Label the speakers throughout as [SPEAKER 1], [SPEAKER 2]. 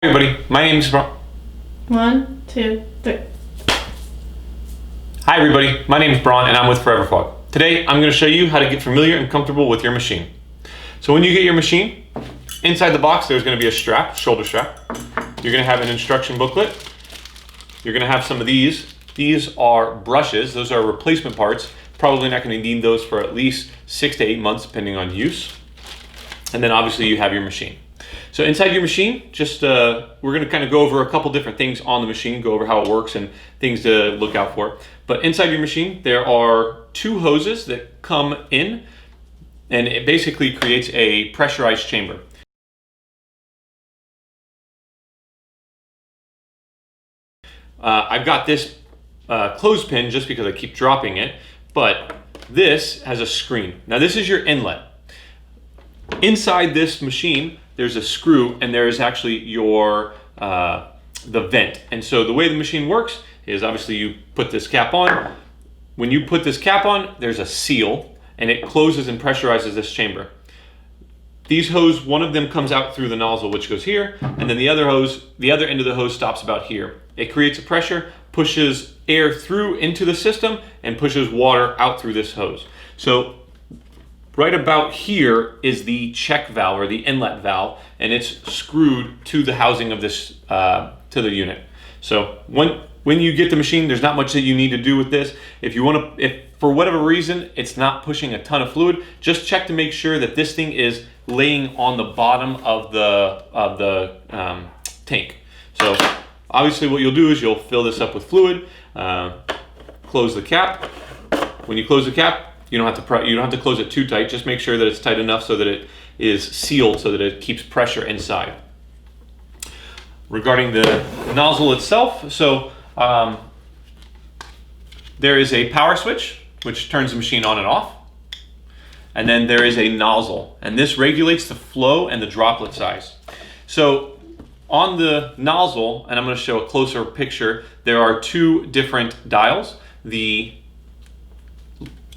[SPEAKER 1] Hey everybody, my name is Brian.
[SPEAKER 2] 1, 2, 3.
[SPEAKER 1] Hi everybody, my name is Braun and I'm with FF-170. Today I'm going to show you how to get familiar and comfortable with your machine. So when you get your machine, inside the box there's going to be a strap, shoulder strap. You're going to have an instruction booklet. You're going to have some of these. These are brushes. Those are replacement parts. Probably not going to need those for at least 6 to 8 months depending on use. And then obviously you have your machine. So inside your machine, we're going to kind of go over a couple different things on the machine, go over how it works and things to look out for. But inside your machine, there are 2 hoses that come in, and it basically creates a pressurized chamber. I've got this clothespin just because I keep dropping it, but this has a screen. Now this is your inlet. Inside this machine, there's a screw and there's actually your the vent. And so the way the machine works is obviously you put this cap on. When you put this cap on, there's a seal and it closes and pressurizes this chamber. These hose, one of them comes out through the nozzle, which goes here, and then the other end of the hose stops about here. It creates a pressure, pushes air through into the system, and pushes water out through this hose. So right about here is the check valve or the inlet valve, and it's screwed to the housing of this, to the unit. So when you get the machine, there's not much that you need to do with this. If for whatever reason it's not pushing a ton of fluid, just check to make sure that this thing is laying on the bottom of the tank. So obviously what you'll do is you'll fill this up with fluid, close the cap. When you close the cap, you don't have to close it too tight. Just make sure that it's tight enough so that it is sealed so that it keeps pressure inside. Regarding the nozzle itself, so there is a power switch which turns the machine on and off. And then there is a nozzle, and this regulates the flow and the droplet size. So on the nozzle, and I'm going to show a closer picture, there are 2 different dials. The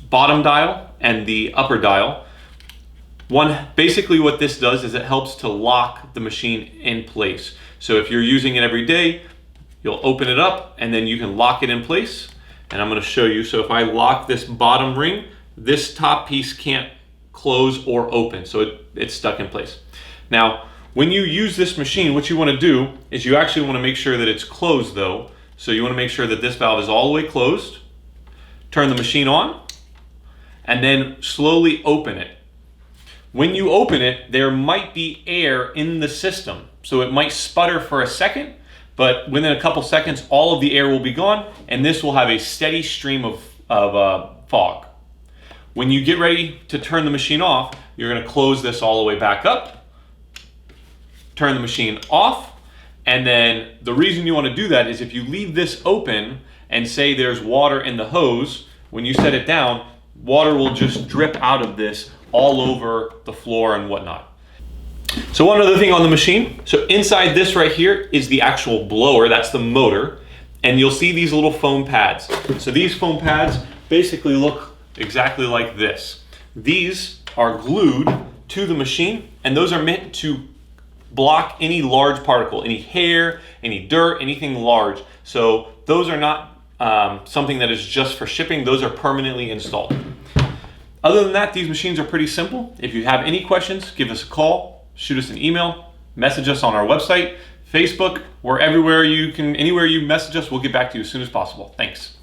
[SPEAKER 1] bottom dial and the upper dial. Basically what this does is it helps to lock the machine in place. So if you're using it every day, you'll open it up and then you can lock it in place. And I'm going to show you. So if I lock this bottom ring, this top piece can't close or open, so it's stuck in place. Now when you use this machine, what you want to do is you actually want to make sure that it's closed though. So you want to make sure that this valve is all the way closed. Turn the machine on and then slowly open it. When you open it, there might be air in the system. So it might sputter for a second, but within a couple seconds, all of the air will be gone and this will have a steady stream of fog. When you get ready to turn the machine off, you're going to close this all the way back up, turn the machine off, and then the reason you want to do that is if you leave this open and say there's water in the hose, when you set it down, water will just drip out of this all over the floor and whatnot. So one other thing on the machine, so inside this right here is the actual blower, that's the motor, and you'll see these little foam pads. So these foam pads basically look exactly like this. These are glued to the machine, and those are meant to block any large particle, any hair, any dirt, anything large. So those are not something that is just for shipping, those are permanently installed. Other than that, these machines are pretty simple. If you have any questions, give us a call, shoot us an email, message us on our website, Facebook, anywhere you message us, we'll get back to you as soon as possible. Thanks.